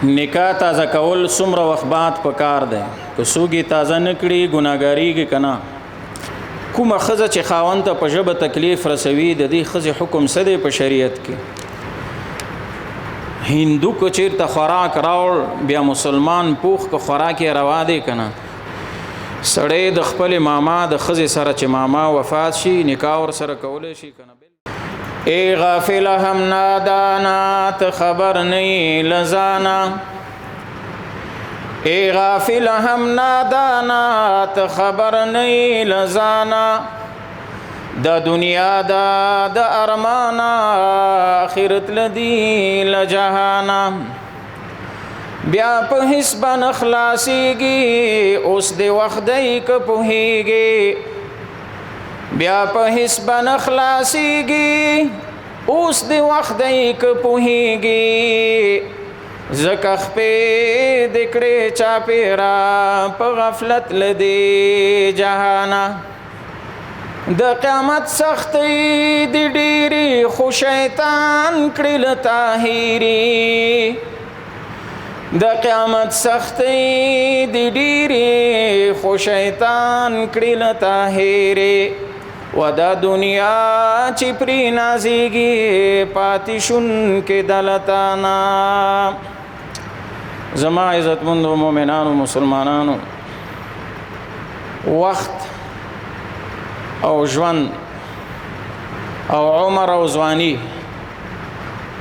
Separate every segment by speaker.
Speaker 1: نکاح تازه کول څومره وخت بعد پکار دی که څوک تازه نه کړي ګناهګاریږي که نه کومه ښځه چې خاوند ته په ژبه تکلیف رسوي د دې ښځې حکم څه دی په شریعت کې هندو که چېرته خوراک راوړ بیا مسلمان پوخ که خوراک یې روا دی که نه سړی د خپل ماما د ښځې سره چې ماما وفات شي نکاح ورسره کولی شي که نه ای غافل هم نادانا ته خبر نه لزانا ای غافل هم نادانا ته خبر نه لزانا د دنیا د ارمانا آخرت لدی لجهانا بیا په هیڅ بن خلاصيږي اوس د وخت دی که پوهیږي بیا په هیڅ بن خلاصيږي اوس د وخت دی که پوهیږي زکه خپې د کړې چاپېرا په غفلت لدی جهانا د قیامت سختي د ډېرې خو شیطان کړي له طاهري د قیامت سختي د ډېرې خو شیطان کړي له طاهري و دا دنیا چې پرې نازېږي پاتې شونکې دلتانا زما عزتمندو مؤمنانو مسلمانانو وخت او ژوند او عمر او ځواني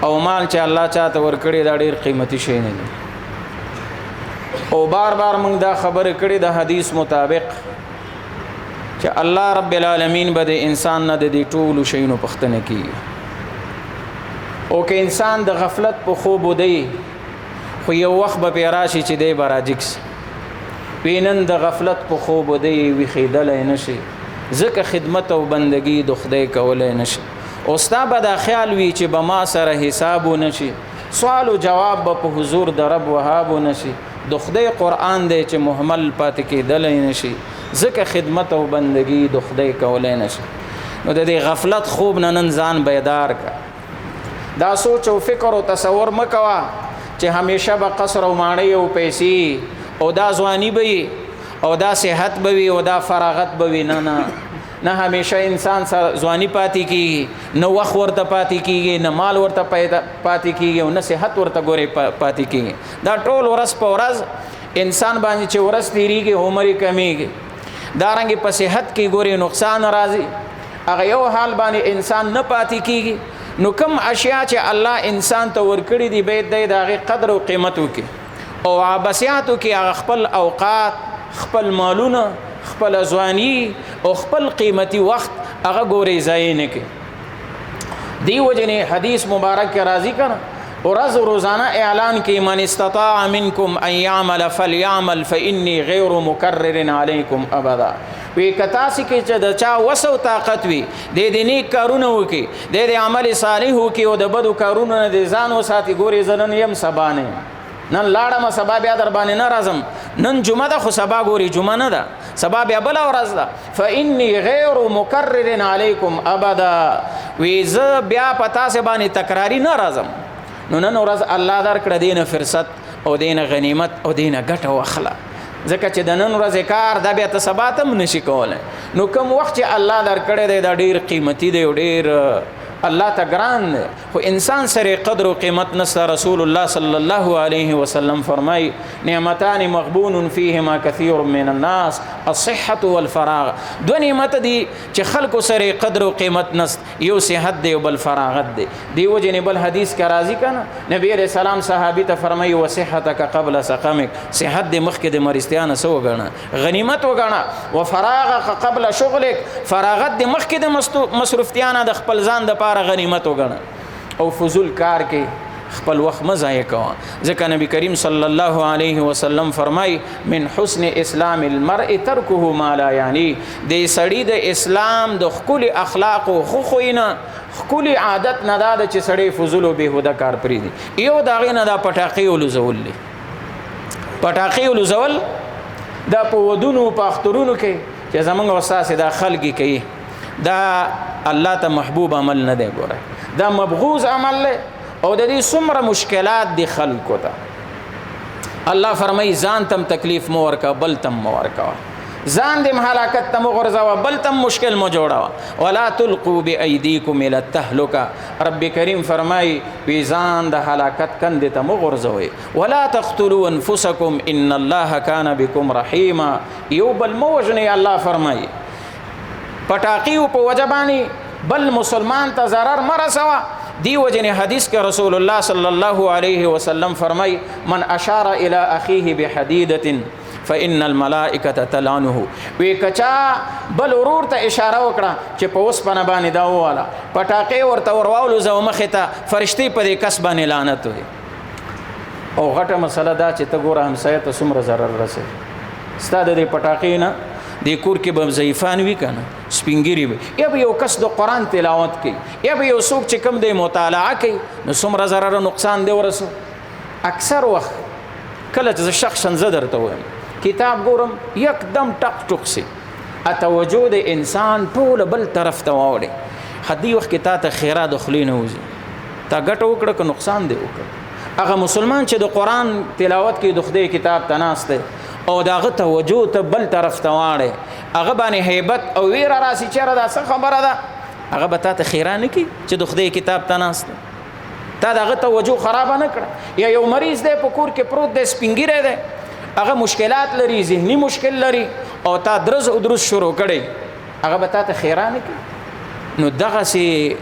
Speaker 1: او مال چې الله چاته ورکړي دا ډېر قیمتي شی نه دی او بار بار موږ دا خبره کړې د حدیث مطابق چې الله رب العالمین به د انسان نه د دې ټولو شیونو پوښتنه کوي او که انسان د غفلت په خوب ودی خو یو وخت به پې راشي چې دی به راجګ سي نن د غفلت په خوب ودی ویښېدلی نه شي ځکه خدمت او بندگی د خدای کولی نه شي او ستا به دا خیال وي چې به ما سره حساب ونه شي سوال و جواب به په حضور د رب وهاب ونه شي د خدای قرآن دی چې محمل پاتې کېدلی نه شي ځکه خدمت او بندگی د خدای کولی نه شي نو د دې غفلت خوب نه نن ځان بیدار کا دا سوچ او فکر او تصور مه کوه چې همیشه به قصر او ماڼۍ او پیسې او دا ځواني به وي او دا صحت به وي او دا فراغت به وي نه همیشه انسان سره ځواني پاتې کېږي نه وخت ورته پاتې کېږي نه مال ورته پاتې کېږي او نه صحت ورته ګورې پاتې کېږي دا ټول ورځ په ورځ انسان باندې چې ورځ تېرېږي عمر یې کمیږي دارنګې په صحت کې ګورې نقصان راځي هغه یو حال باندې انسان نه پاتې کېږي نو کوم اشیاء چې الله انسان ته ورکړي دي باید دی د هغې قدر او قیمت وکړي او عباسیاتو کې هغه خپل اوقات خپل مالونه خپل ځواني او خپل قیمتي وخت هغه ګورې ضایع نه کړي دی وجنې حدیث مبارک کې راځي که نه ورځ روزانه اعلان کې من استطاع منکم ان يعمل فليعمل فاني غیر مکرر علیکم ابدا وی کتاسې کې چې د چا وس او طاقت وي د دې نیک کارونه وکړي د دې عمل صالح وکړي او د بدو کارونو نه د ځان وساتي ګورې زه نن یم سبا نه نن لاړم سبا بیا در باندې نه راځم نن جمعه ده خو سبا ګوري جمعه نه ده سبا بیا بله ورځ ده فاني غیر مکرر علیکم ابدا وی زه بیا په تاسې باندې تکراري نه راځم نو نن ورځ الله درکړه دینه فرصت او دینه غنیمت او دینه ګټه واخله ځکه چې د نن ورځې کار دا بیا ته سبا ته هم نشي کولی نو کوم وخت چې الله درکړی دی دا ډېر قیمتي دی او ډېر الله ته ګران دی خو انسان سره قدر او قیمت نسته رسول الله صلی الله علیه وسلم فرمای نعمتان مغبون فیهما کثیر من الناس الصحة والفراغ دو نعمت دي چې خلکو سره قدر او قیمت نست یو صحت دی او بل فراغت دی دی وجه بل حدیث کا راضی کنه نبی علیہ السلام صحابی ته فرمای وصحتک قبل سقمک صحت د مخکې د مرستیانه سو وګڼه غنیمت وګڼه وفراغک قبل شغلک فراغت د مخکې د مصروفتیانه د خپل ځان د غنیمت وګڼه او فضول کار کې خپل وخت مه ضایع کوه ځکه نبی کریم صلی الله علیه وسلم فرمای من حسن اسلام المرء ترکه ما لا یعنی د سړي د اسلام د ښکلي اخلاقو خو خوینه ښکلي عادت نه دا ده چې سړی فضول او بېهوده کار پرېږدي یو د هغې نه دا پټاقۍ ولوزول دی پټاقۍ ولوزول دا په ودونو په اخترونو کې چې زمونږ استاسې دا خلګي کوي دا الله ته محبوب عمل نه دی ګوره دا مبغوض عمل دی او د دې څومره مشکلات دي خلکو ته الله فرمای ځان تم تکلیف مو ورکا بل تم مو ورکا ځان دې هلاکت ته مو غورځوه بل تم مشکل مو جوړوه ولا تلقوا بأيديكم الى التهلكه رب کریم فرمای وی ځان د هلاکت کندې ته مو غورځوئ ولا تقتلوا انفسكم ان الله كان بكم رحيما یو بل مو وژنئ الله فرمای پټاقیو په وجه باندې بل مسلمان ته ضرر مه رسوه دی وجن حدیث کې رسول الله صلی الله علیه وسلم فرمای من اشار الى اخيه بحديده فإن الملائکه تلعنه وی کچا بل ورور ته اشاره وکړه چې په اوس پنه باندې دا واله پټاقې ورته ورواولو زو مخه ته فرشتي په دې کس باندې لعنت وي او غټه مسله دا چې ته ګوره همسایه ته څومره ضرر رسي ستاسو د پټاقې نه د کور کې به ضعیفان وي کنه سپینګری وي یا به یو کس د قران تلاوت کوي یا به یو څوک چې کم د مطالعه کوي نو څومره ضرر او نقصان دی ورسو اکثر وخت کله چې شخصا زدر ته وایم کتاب ګورم یکدم ټک ټک سي اتوجه د انسان ټول بل طرف ته واوړي حدی وخت کې تا ته خیرات خلینه وځي تا ګټ وکړه که نقصان دی وکړه هغه مسلمان چې د قران تلاوت کوي د خدای کتاب تناسته او داغه توجه ته بل طرف ته واړي هغه باندې هیبت او ویره راسي چیرې دا څه خبره ده هغه به تا ته خیرانه کی چې د خدای کتاب تناسته تا داغه توجه خراب نه کړ یا یو مریض دی په کور کې پروت دی سپینګری دی هغه مشکلات لري ذهني مشکل لري او تا درز او درز شروع کړي هغه به تا ته خیرانه کی نو دغه سي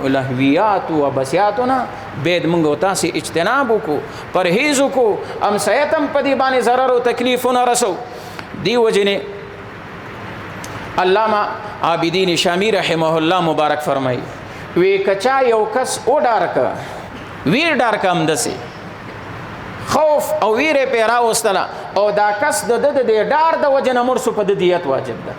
Speaker 1: لهویات او بسیاتونه بيد منغو تاسو اجتناب وکړو پرهیز وکړو ام سیتم پدی باندې ضرر او تکلیفونه رسو دی وجنه علامہ عابدین شامی رحمه الله مبارک فرمای وی کچا یو کس او ډارک ویر ډارک هم دسي خوف او ویره پیرا واستلا او دا کس د ډار د وجنه مرسو په دیت واجب ده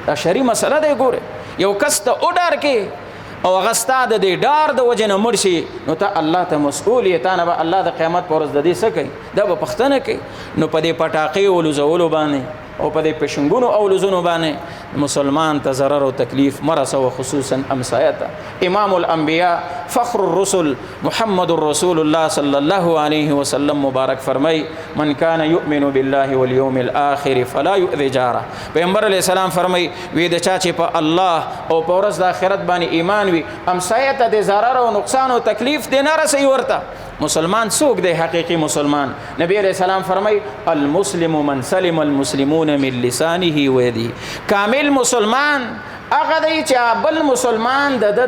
Speaker 1: دا شری مسله دی ګوره یو کس ته او ډار کې او غستا د ډار د وجنه مرشي نو ته الله ته مسؤلیت نه به الله د قیامت پر ورځ د دې سکي دا به پښتنه کوي نو په دې پټاقې ولزولو باندې او په دې پښنګونو او لزونو باندې مسلمان ته ضرر او تکلیف مرسه خصوصا امسایته امام الانبیاء فخر الرسل محمد رسول الله صلی الله علیه وسلم مبارک فرمای من کان یؤمن بالله والیوم الاخر فلا یؤذي جاره پیغمبر علیہ السلام فرمای وی د چا چې په الله او په ورځ د آخرت باندې ایمان وي امسایته د ضرر او نقصان او تکلیف دې نه رسي ورته مسلمان څوک دی حقیقی مسلمان نبی علیہ السلام فرمای المسلم من سلم المسلمون من لسانه و يده کامل مسلمان هغه دی چې بل مسلمان د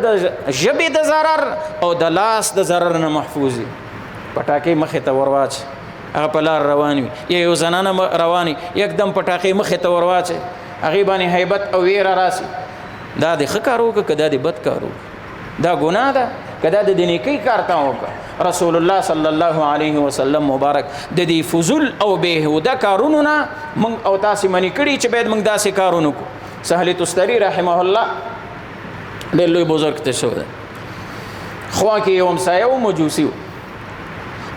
Speaker 1: ژبې د ضرر او د لاس د ضرر نه محفوظ وي پټاکې مخې ته ورواچ هغه په لار روان وي یا یو زنانه رواني یکدم پټاکې مخې ته ورواچ هغه باندې هیبت او ویره راسي دا د ښه کار وکړه که دا د بد کار وکړه دا ګناه ده که دا د نیکۍ کار ته وکړه رسول الله صلی الله علیه وسلم مبارک د دې فضول او بهوده کارونو نه موږ او تاسو منی کړي چې باید موږ داسې کارونه کو سهل تستری رحمه الله ډېر لوی بزرګ ته شو ده خوا کې یو همسایه و مجوسی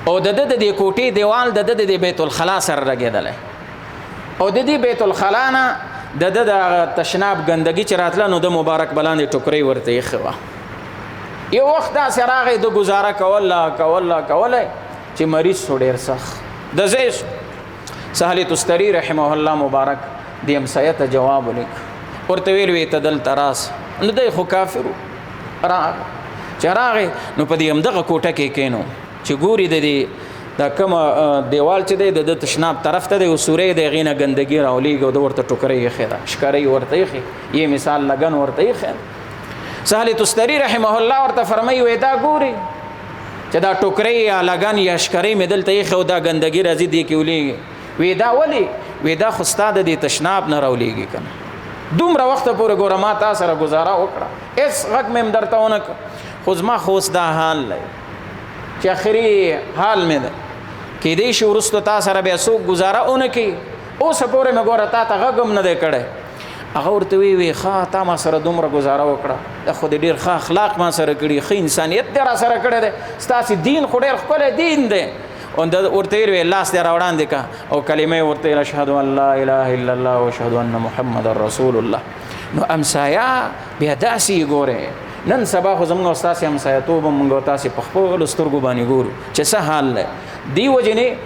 Speaker 1: او د دې کوټې دیوال د بیت الخلا سره راګېدلی او د دې بیت الخلا نه د تشناب ګندګي چې راتله نو د مبارک بلاندې ټوکرۍ ورته ایښې وه یو وخت داسې راغی د ګزاره کوله چې مریض شو ډېر سخت د زیش سهل تستری رحمه الله مبارک د همسایه ته جواب ولیک ورته ویل وی ته دلته راس نو دی خو کافر چې راغی نو په دې همدغه کوټه کې کینو چې ګوري د دې دا کوم دیوال چې دی د تشناب طرف ته د سورې د غینه ګندګي راولېږي او د ورته ټوکرۍ ایښې ده ښکارۍ ورته ایښې یې مثال لګن ورته ایښې سهل تستری رحمه الله ورته فرمایي وی دا ګوري چې دا ټوکرۍ یا لګن یا ښکارۍ مې دلته ایښې او دا ګندګي راځي دې کې ولېږي وی دا ولې وی دا خو ستا د دې تشناب نه راولېږي که نه دومره وخته پورې ګوره ما تا سره ګزاره وکړه هېڅ غږ مې هم درته ونه کړ خو زما خو اوس دا حال دی چې آخري حال مې ده کیدای شي وروسته تا سره بیا څوک ګزاره ونه کړي اوسه پورې مې ګوره تا ته غږ هم نه دی کړی هغه ورته وی ښه تا ما سره دومره ګزاره وکړه دا خو دې ډېر ښه اخلاق ما سره کړي ښه انسانیت دې را سره کړی دی ستاسې دین خو ډېر ښکلی دین دی ورته وی لاس دې راوړاندې که او کلمې ورته ویل اشهد ان لا اله الا الله واشهد ان محمد رسول الله نو امسایه بیا داسې ګورې نن سبا خو زموږ او ستاسې همسایهتوب هم موږ او تاسې په خپلو سترګو باندې ګورو چې څه حال دی دې وجې نه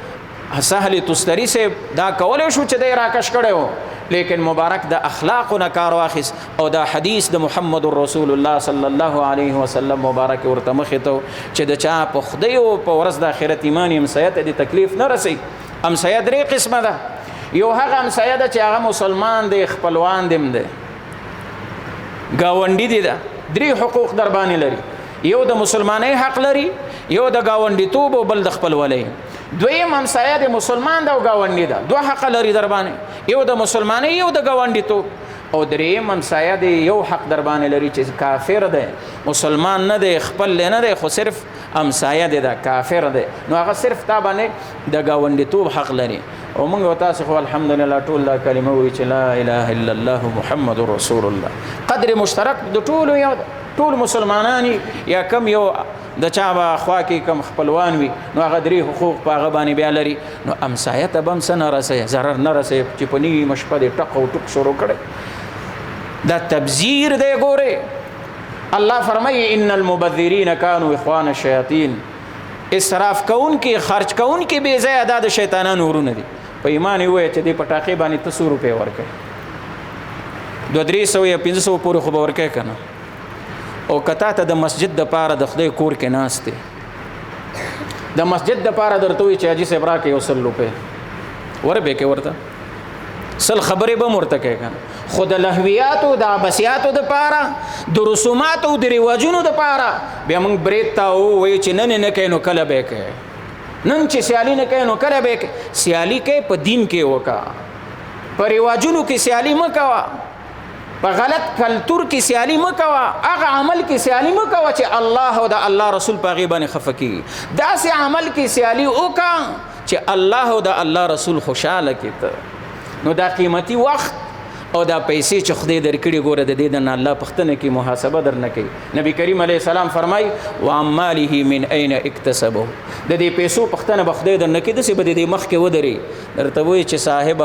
Speaker 1: سهل تستری سے دا کولې شو چې دی راکش کړو لیکن مبارک د اخلاق نه کار واخیس او دا حدیث د محمد رسول الله صلی الله علیه وسلم مبارک ورته مخ ته چې د چا په خدای او په ورځ د آخرت ایمان امسایت د تکلیف نه رسي امسایت درې قسمه ده یو هغه امسایت چې هغه مسلمان دی خپلوان دیم دی گاونډي دی دا درې حقوق در باندې لري یو د مسلمانۍ حق لري یو د گاونډي توب او بل د خپلولۍ دویم همسایه د مسلمان دا او گاونډي دا دوه حق لري در باندې یو د مسلمانۍ یو د گاونډي توب او دریم همسایه د یو حق در باندې لري چې کافر دی مسلمان نه دی خپل نه دی خو صرف همسایه دی دا کافر دی نو هغه صرف تا باندې د گاونډي توب حق لري او موږ تاسو خو الحمدلله ټول دا کلمه وی چې لا اله الا الله محمد رسول الله قدر مشترک د ټول یو ټول مسلمانانی یا کم یو د چا با خوا کې کم خپلوان وي نو هغه درې حقوق په هغه باندې بیا لري نو امسایه ته بم سن رسي ضرر نه رسي چې په نی مشپه د ټق او ټک شروع کړي دا تبذیر دی ګوره الله فرمایي ان المبذرین كانوا اخوان الشیاطین اسراف کون کې خرج کون کې بے ځای ادا د شیطانانو ورونه دي په ایمان وي چې د پټاقې باندې 300 روپے ورکړي 200 یا 500 پورې خو ورکړي کنه او کته ته د مسجد د پاره د خدای کور کې ناشته د مسجد د پاره درته وي چې اجي صبره کې وصل روپے وربه کې ورته سل خبرې به مرته کې کنه خود لهویات او د عباسیات د پاره د رسومات او د رواجونو د پاره بیا موږ بریتا او وای چې نن نه کینو کله به کې نن چې سیالي نه کینو کله به کې سیالي کې په دین کې وکا په رواجونو کې سیالي مکوا په غلط کلتور کې سیالي مکوا هغه عمل کې سیالي مکوا چې الله او د الله رسول په غیبه خفقي دا سي عمل کې سیالي وکا چې الله او د الله رسول خوشاله کیته نو دا قیمتي وخت او دا پیسې چې خدای درکړي ګوره د دې د الله پختنه کې محاسبه درنه کوي نبی کریم علیه السلام فرمای و اماله من اين اكتسبه د دې پیسو پختنه بخدای درنه کې د څه بده د مخ کې ودري درته وای چې صاحب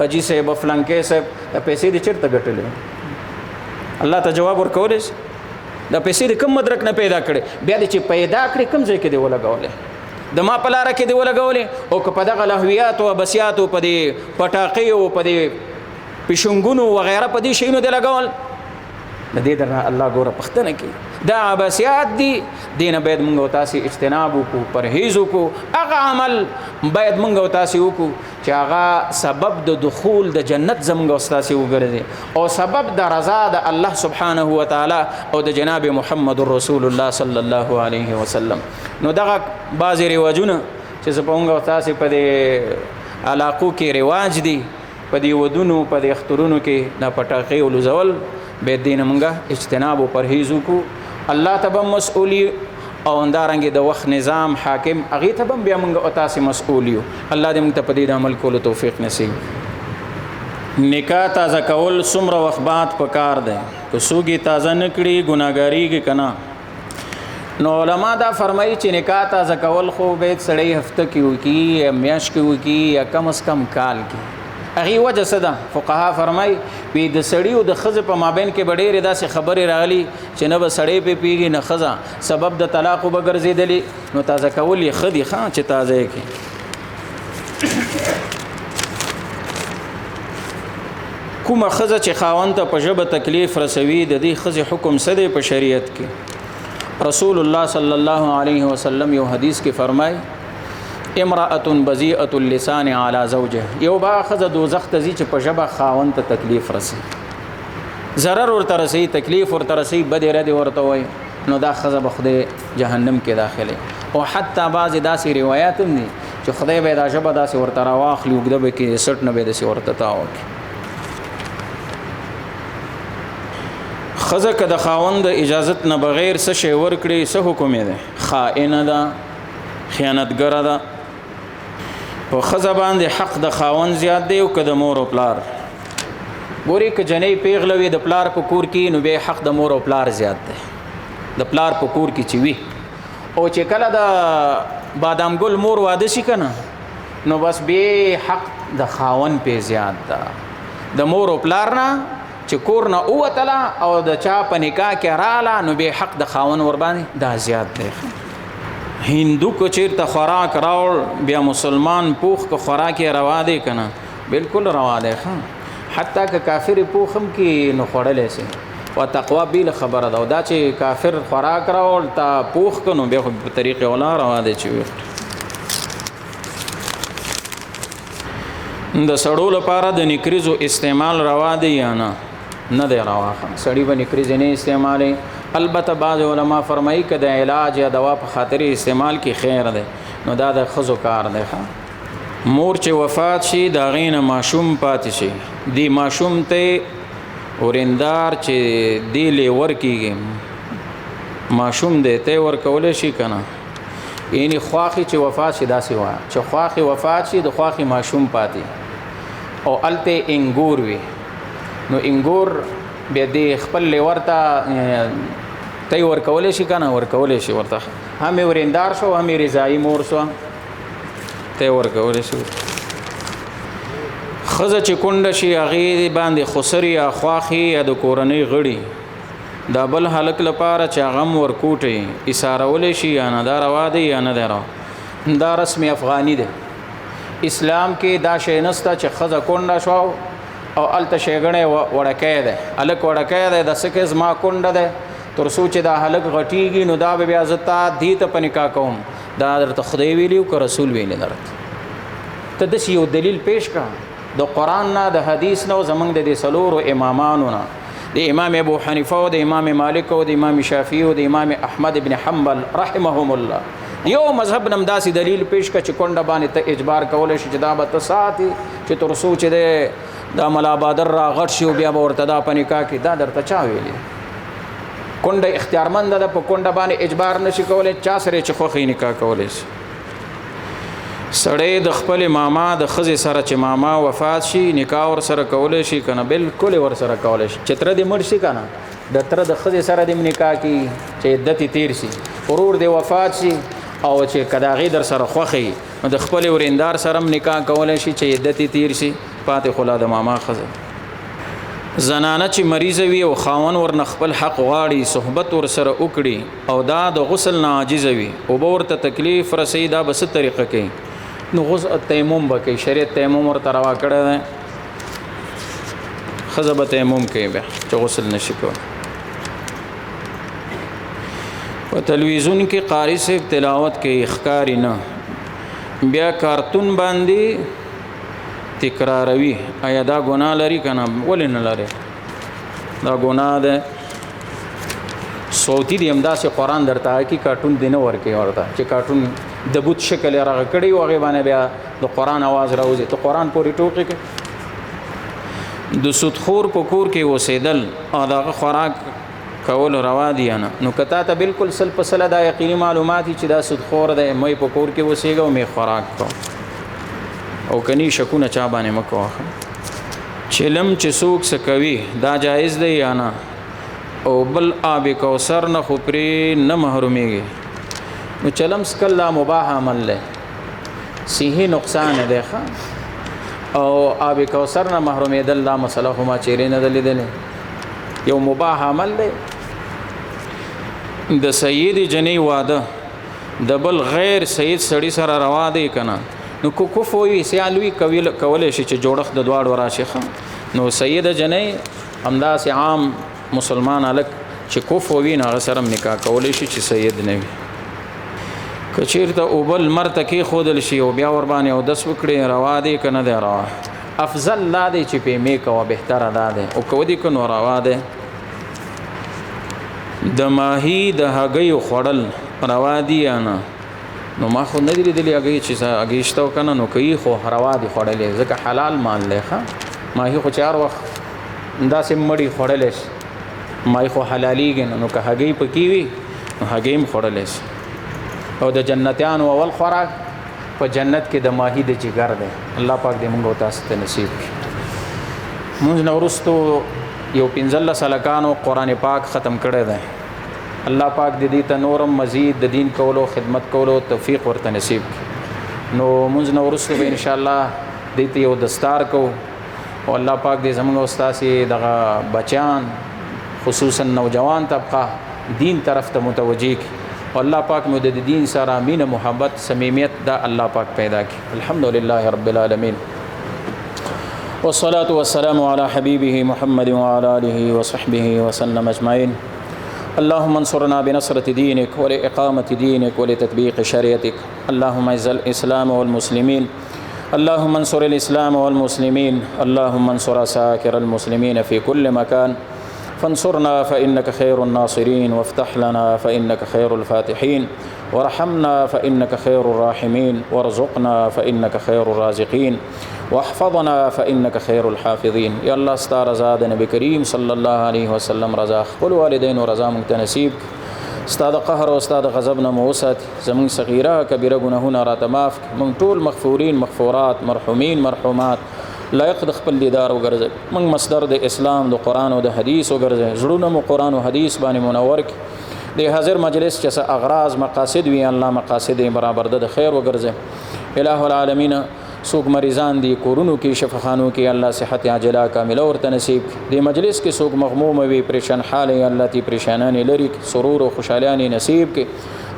Speaker 1: اجي صاحب فلانکې صاحب د پیسې د چیرته ګټلې الله ته جواب ورکول شي دا پیسې د کوم مدرک نه پیدا کړي بیا د چې پیدا کړي کوم ځای کې دی ولګولې د ما په لار کې دی ولګولې او که په دغه لهویات او بسیات او په دې پټاقې او په دې پښنګونو وغیرہ په دې شینو دی لګول د دې درنه الله ګوره پختنه کې دا عباسیات دي دینه باید موږ تاسو اجتناب وکړو پرهیز وکړو هغه عمل باید موږ تاسو وکړو چې هغه سبب د دخول د جنت زموږ تاسو وګرځي او سبب د رضا د الله سبحانه و تعالی او د جناب محمد رسول الله صلی الله علیه وسلم نو دغه بعض رواجونه چې زموږ تاسو په دې علاقو کې رواج دي په دې ودونو په دې اخترونو کې د پټاقې او لزول به دین مونږه اجتناب او پرهیز وکړو الله تبارک مسؤلی او اندارنګ د وخت نظام حاکم اغه ته بیا مونږ او تاسو مسؤلیو الله دې موږ ته په دې عمل کولو توفیق نصیب نکاح تازه کول څومره وخت بعد پکار دی که سوګي تازه نکړي ګناګاری کې کنا نو علما دا فرمایي چې نکاح تازه کول خو به سړی هفته کې وکي میاش کې وکي یا کم از کم کال کې اغه وجه صدا فقها فرمای وی د سړی او د خزه په مابین کې ډېرې داسې خبرې راغلي چې نه به سړی په پیږي نه خزه سبب د طلاق وبګرځیدلی نو تازه کول یې خدي خان چې تازه کې کومه خزه چې خاوند ته په ژبه تکلیف رسوي د دې خزه حکم سده په شریعت کې رسول الله صلی الله علیه وسلم یو حدیث کې فرمای امرأة بذیئة اللسان علی زوجها یو با خزه دوزخ ته چې په ژبه خاوند ته تکلیف رسي ضرر ورته رسي تکلیف ورته رسي بد رد ورته وای نو دا خزه به خدای جهنم کې داخله او حتی بعض داسې روایت هم دي چې خدای به دا ژبه داسې ورته راواخلي وګده به کې سټ نه به داسې ورته تاو خزه که د خاوند اجازت نه بغیر څه شی ورکړي څه حکم دی خائنه ده خیانتګره ده په خزه باندې حق د خاوند زیات دی او که د مور او پلار ګوري که جنې پیغلوي د پلار په کور کې نو به حق د مور او پلار زیات دی د پلار په کور کې چې وي او چې کله د بادام ګل مور واده شي کنه نو بس به حق د خاوند په زیات ده د مور او پلار نه چې کور نه اوتله او د چا په نکاح کې رااله نو به حق د خاوند ور باندې دا زیات دی هندو کو چیرته خوراک راوړ بیا مسلمان پوخ کو خوراک یې روا دی کنه بالکل روا دی حتی که کافر پوخم کې نو خوړلې سي او تقوا بیل خبره ده او دا چې کافر خوراک راوړ تا پوخ کنو بیا په طریقې ولا روا دی چې د سړو لپاره د نکریزو استعمال روا دی یا نه دی روا سړی به نکریز نه استعمالي البته بعض علما فرمایي که د علاج یا دوا په خاطر استعمال کې خیر ده نو دا د خزو کار ده مور چې وفات شي دا غینه ماشوم پاتې شي دی ماشوم ته ورندار چې دی لیور کیږي ماشوم دې ته ور کول شي کنه یعنی خواخي چې وفات شي داسې وای چې خواخي وفات شي د خواخي ماشوم پاتې او الته انګور وي نو انګور بیا دې خپل لیور ته ور کول شي کنه ور کول شي ورته هم ورندار شو هم رضای مور شو ته ور کول شي خزه چې کونډه شي هغه باندې خسر یا خواخي یا د کورنۍ غړي دا بل هلک لپاره چې غم ورکوټي اسارول شي یا نه دا روا دی یا نه دی دا رسم افغانی دی اسلام کې دا شی نسته چې خزه کونډه شو او الته شیګنه وړکې ده الک وړکې ده د سکه زما کونډه ده تر سوچ دا هلک غټیږي نو دا بیا عزت دی ته پنیکا کوم دا درته خدای ویلیو که رسول ویلی درته ته د یو دلیل پیش کا د قران نه د حدیث نه زمنګ د سلور امامانو نه د امام ابو حنیفه او د امام مالک او د امام شافعی او د امام احمد ابن حنبل رحمهم الله یو مذهب نم داسې دلیل پیش کا چې کونډه باندې ته اجبار کول شي چې دا به تساتی چې تر سوچ د ملا بادر را غټ شي او بیا ورته دا پنیکا کې دا درته چا ویلی کونډه اختیارمند ده په کونډه باندې اجبار نشي کولای چا سره چې خوخي نکاح کولای شي سړی د خپل ماما د خزې سره چې ماما وفات شي نکاح ور سره کولای شي کنه بالکل ور سره کولای شي چې تر دې مړ شي کنه د تر د خزې سره د نکاح کی چې عدت تیر شي ورور د وفات شي او چې کداغي در سره خوخي د خپل ورندار سره نکاح کولای شي چې عدت تیر شي پاتې خلا د ماما خزه زنانه چې مریض وي او خاون ور خپل حق غواړي صحبت ور سره وکړي او دا د غسل نه عاجز وي او ورته تکلیف رسیدا بس طریقه کې نو غسل تیمم وکي شریعت تیمم ورته روا کړی دی خزه به تیمم کوي بیا چې غسل نشي کولی په تلویزیون کې قاری صاحب تلاوت کوي ښکاري نه بیا کارتون باندې تکراروي آیا دا ګناه لري کنه ولې نه لري دا ګناه ده صوتی دی همداسې قرآن درته کی کارتون دی نه ورکوي ورته چې کارتون د بوت شکل راغ کړي او هغه باندې بیا د قرآن आवाज راوځي ته قرآن پورې ټوکې کې د سودخور په کور کې اوسېدل او دغه خوراک کول روا دي نه نو کته ته بالکل سل په سل دا یقیني معلومات چې دا سودخور دی مې په کور کې اوسېګو مې خوراک کو او کني شکونه چا باندې مکو چلم چې څوک سکوي دا جایز دی یا نه او بل آب کوثر نه خو پرې نه محرومېږي نو چلم سکل لا مباح عمل له صحیح نقصان دی او آب کوثر نه محرومېدل لا مسله هما چیرې نه دلیدل یو مباح عمل دی د سید جنې واده د بل غیر سید سړی سره روا دی کنه نو کو کوفوي سیالوي کول شي چې جوړخ د دواړو راشي نو سید جنې همداسې عام مسلمان الک چې کوفوي نه سره نکاح کول شي چې سید نه وي کچیرته او بل مرته کې خودل شي او بیا ور باندې او دس وکړي روا دی کنه دی روا افضل لا دی چې په میک او بهتره ده او کو دی کنه روا ده د ماهی د هګیو خړل روا دی نه نو ما خو نه دی لیدلی هګی چې هګی شته کنه نو کوي خو روا دی خړلې ځکه حلال مان لې ماهی خو چار وخت انداسې مړی خړلې ماهی خو حلاليږي نو که هګی پکې وي هګیم خړلې او د جنتیانو اول خوراک په جنت کې د ماهی د جګر دی الله پاک دې موږ تاسو ته نصیب کړي موږ نو ورستو یو 15 سلکانو قران پاک ختم کړی دی الله پاک دې ته نورم مزید د دین کولو خدمت کولو توفیق ورته نصیب کړي نو موږ نو ورستو به ان شاء الله دې ته یو دستار کو او الله پاک دې زموږ استاد دغه بچان خصوصا نوجوان طبقه دین طرف ته متوجه الله پاک مو د دین سره مینه محبت صمیمیت دا الله پاک پیدا کی. الحمدلله رب العالمین والصلاة والسلام على حبيبه محمد وعلى آله وصحبه وسلم أجمعين. اللهم انصرنا بنصرة دينك ولإقامة دينك ولتطبيق شريعتك. اللهم اعز الإسلام والمسلمين. اللهم انصر الإسلام والمسلمين. اللهم انصر عساكر المسلمين في كل مكان. فانصرنا فإنك خير الناصرين، وافتح لنا فإنك خير الفاتحين، وارحمنا فإنك خير الراحمين، وارزقنا فإنك خير الرازقين، واحفظنا فإنك خير الحافظين. يا الله ستا رضا د نبی کریم صلی الله علیه وسلم رضا، خپل والدین رضا مونږ ته نصیب. ستا د قهر او ستا د غضب نه مو وساتي. زمونږ صغیره کبیره ګناهونه راته معاف کړي. مونږ ټول مغفورین مغفورات مرحومین مرحومات لایق د خپل دیدار وګرځي. موږ مصدر د اسلام د قرآن او د حدیث وګرځي. زړونه مو قرآن او حدیث باندې منور کړي. د حاضر مجلس چې څه اغراض مقاصد وي الله مقاصد برابر د خیر وګرځي. الہ العالمین څوک مریضان دي کورونو کې شفاخانو کې الله صحت عاجله کامله ورته نصیب. د مجلس کې څوک مغموم وي پریشان حال الله تی پریشانانی لري سرور او خوشحالي نصیب کې.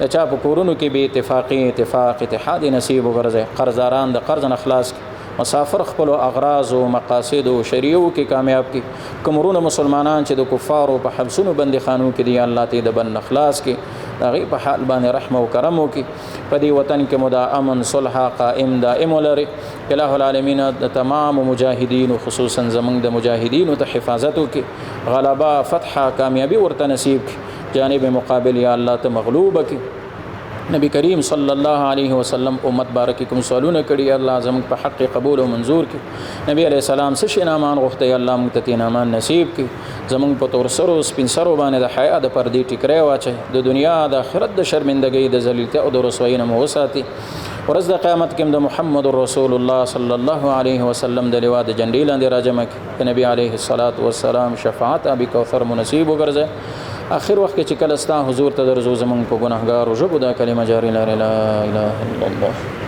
Speaker 1: د چا په کورونو کې به اتفاق اتحاد نصیب وګرځي. قرضداران د قرض نه خلاص مسافر خپل اغراض او مقاصد او شریعو کې کامیاب کی. کومرونه مسلمانان چې د کفارو په حبسونو بندي خانو کې دی الله ته د بن اخلاص کی دغه په حال باندې رحم او کرم وکي. په دې وطن کې مدا امن صلح قائم دائم ولري. الہ العالمین د تمام مجاهدین خصوصا زمنګ د مجاهدین ته حفاظت وکي. غلبه فتح کامیابی ورته نصیب کی. جانب مقابل یا الله ته مغلوب کی. نبی کریم صلی الله علیه وسلم امت بارکی کوم سوالونه کړي الله زموږ په حق قبول او منظور کړي. نبی علیہ السلام څه شي نامان غوښتي الله موږ ته نامان نصیب کړي. زموږ په تور سرو سپین سرو باندې د حیا د پردې ټیکری واچي. د دنیا د آخرت د شرمندګۍ د ذلیلتیا او د رسوایی نه مو وساتي. ورځ د قیامت کې د محمد رسول الله صلی الله علیه وسلم د لوا د جنډې لاندې راجمع کړي. نبی علیه الصلاۃ والسلام شفاعت ابي کوثر منصیب وګرځي. آخر وخت کې چې کله ستا حضور ته درځو زمونږ په ګناهګارو ژبو دا کلمه جاری لا اله الا الله